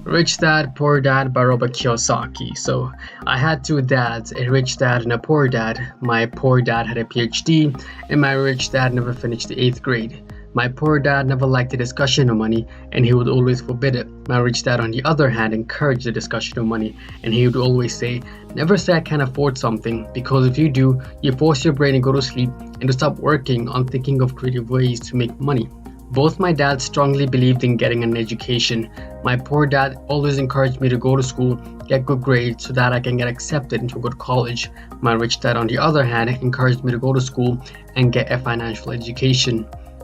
Rich Dad, Poor Dad by Robert Kiyosaki. So I had two dads, a rich dad and a poor dad. My poor dad had a PhD, and my rich dad never finished the 8th grade. My poor dad never liked the discussion of money, and he would always forbid it. My rich dad, on the other hand, encouraged the discussion of money, and he would always say, never say I can't afford something, because if you do, you force your brain to go to sleep and to stop working on thinking of creative ways to make money. Both my dads strongly believed in getting an education. My poor dad always encouraged me to go to school, get good grades so that I can get accepted into a good college. My rich dad, on the other hand, encouraged me to go to school and get a financial education.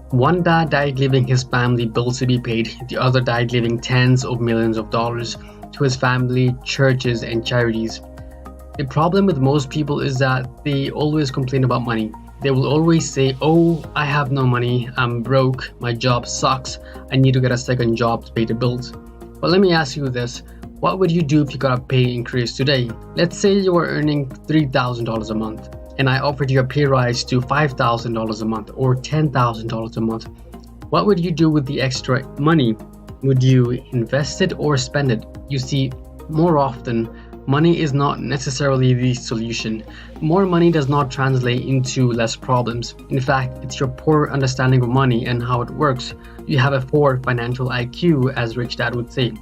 One dad died leaving his family bills to be paid, the other died leaving tens of millions of dollars to his family, churches, and charities. The problem with most people is that they always complain about money. They will always say, oh, I have no money, I'm broke, my job sucks, I need to get a second job to pay the bills. But let me ask you this, what would you do if you got a pay increase today? Let's say you were earning $3,000 a month, and I offered you a pay rise to $5,000 a month or $10,000 a month. What would you do with the extra money? Would you invest it or spend it? You see, more often, money is not necessarily the solution. More money does not translate into less problems. In fact, it's your poor understanding of money and how it works. You have a poor financial IQ, as Rich Dad would say.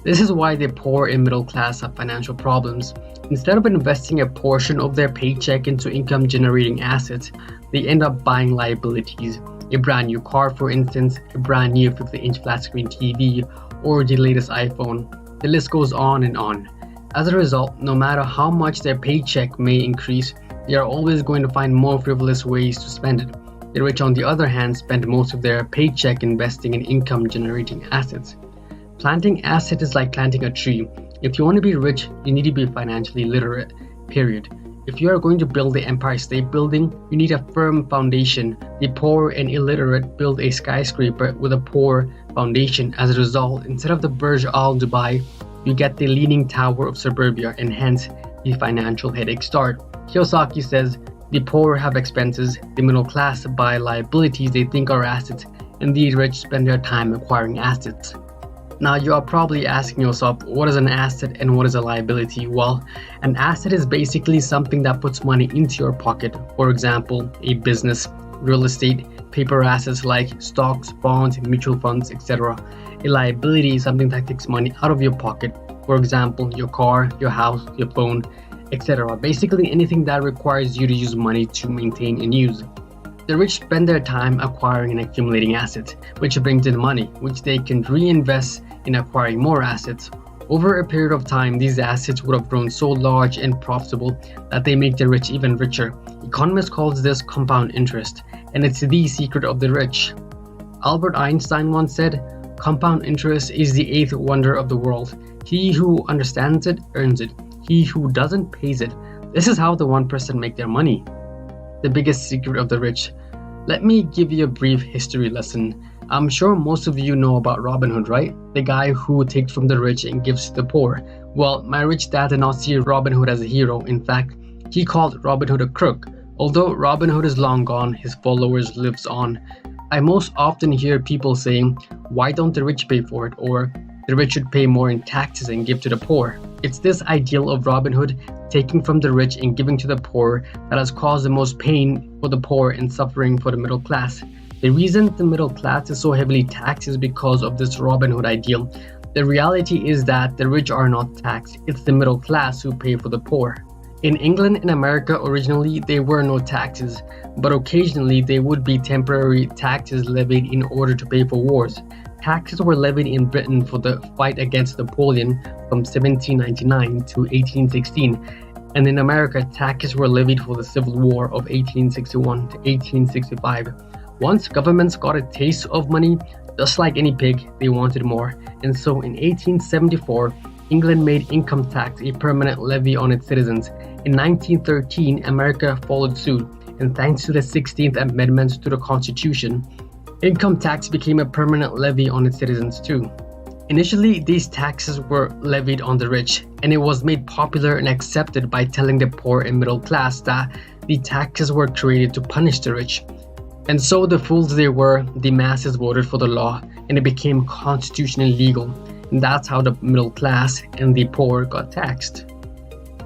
This is why the poor and middle class have financial problems. Instead of investing a portion of their paycheck into income generating assets, they end up buying liabilities. A brand new car, for instance, a brand new 50-inch flat screen TV, or the latest iPhone. The list goes on and on. As a result, no matter how much their paycheck may increase, they are always going to find more frivolous ways to spend it. The rich, on the other hand, spend most of their paycheck investing in income-generating assets. Planting assets is like planting a tree. If you want to be rich, you need to be financially literate, period. If you are going to build the Empire State Building, you need a firm foundation. The poor and illiterate build a skyscraper with a poor foundation. As a result, instead of the Burj Al Dubai, you get the Leaning Tower of Suburbia, and hence the financial headache start. Kiyosaki says, the poor have expenses, the middle class buy liabilities they think are assets, and the rich spend their time acquiring assets. Now you are probably asking yourself, what is an asset and what is a liability? Well, an asset is basically something that puts money into your pocket. For example, a business, real estate, paper assets like stocks, bonds, mutual funds, etc. A liability is something that takes money out of your pocket. For example, your car, your house, your phone, etc. Basically anything that requires you to use money to maintain and use. The rich spend their time acquiring and accumulating assets, which brings in money, which they can reinvest in acquiring more assets. Over a period of time, these assets would have grown so large and profitable that they make the rich even richer. Economists call this compound interest, and it's the secret of the rich. Albert Einstein once said, compound interest is the 8th wonder of the world. He who understands it earns it. He who doesn't pays it. This is how the 1% make their money. The biggest secret of the rich. Let me give you a brief history lesson. I'm sure most of you know about Robin Hood, right? The guy who takes from the rich and gives to the poor. Well, my rich dad did not see Robin Hood as a hero. In fact, he called Robin Hood a crook. Although Robin Hood is long gone, his followers lives on. I most often hear people saying, why don't the rich pay for it? Or the rich should pay more in taxes and give to the poor. It's this ideal of Robin Hood taking from the rich and giving to the poor that has caused the most pain for the poor and suffering for the middle class. The reason the middle class is so heavily taxed is because of this Robin Hood ideal. The reality is that the rich are not taxed. It's the middle class who pay for the poor. In England and America originally, there were no taxes, but occasionally there would be temporary taxes levied in order to pay for wars. Taxes were levied in Britain for the fight against Napoleon from 1799 to 1816, and in America, taxes were levied for the Civil War of 1861 to 1865. Once governments got a taste of money, just like any pig, they wanted more, and so in 1874, England made income tax a permanent levy on its citizens. In 1913, America followed suit, and thanks to the 16th Amendment to the Constitution, income tax became a permanent levy on its citizens too. Initially, these taxes were levied on the rich, and it was made popular and accepted by telling the poor and middle class that the taxes were created to punish the rich. And so the fools they were, the masses voted for the law, and it became constitutionally legal. And that's how the middle class and the poor got taxed.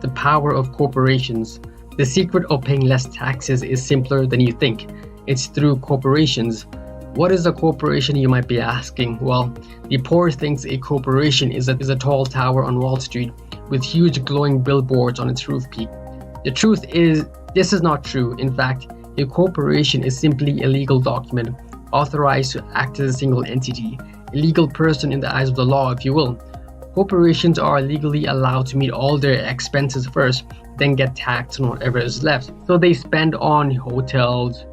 The power of corporations. The secret of paying less taxes is simpler than you think. It's through corporations. What is a corporation, you might be asking? Well, the poor thinks a corporation is a tall tower on Wall Street with huge glowing billboards on its roof peak. The truth is, this is not true. In fact, a corporation is simply a legal document authorized to act as a single entity, a legal person in the eyes of the law, if you will. Corporations are legally allowed to meet all their expenses first, then get taxed on whatever is left. So they spend on hotels,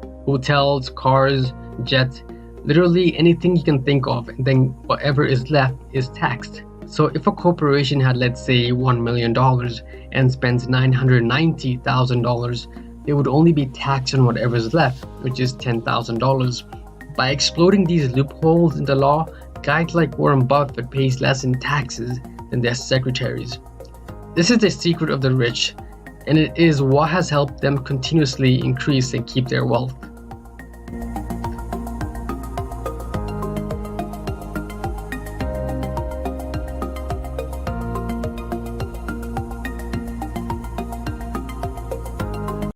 cars, jets, literally anything you can think of, and then whatever is left is taxed. So if a corporation had, let's say, $1 million and spends $990,000, they would only be taxed on whatever is left, which is $10,000. By exploiting these loopholes in the law, guys like Warren Buffett pays less in taxes than their secretaries. This is the secret of the rich, and it is what has helped them continuously increase and keep their wealth.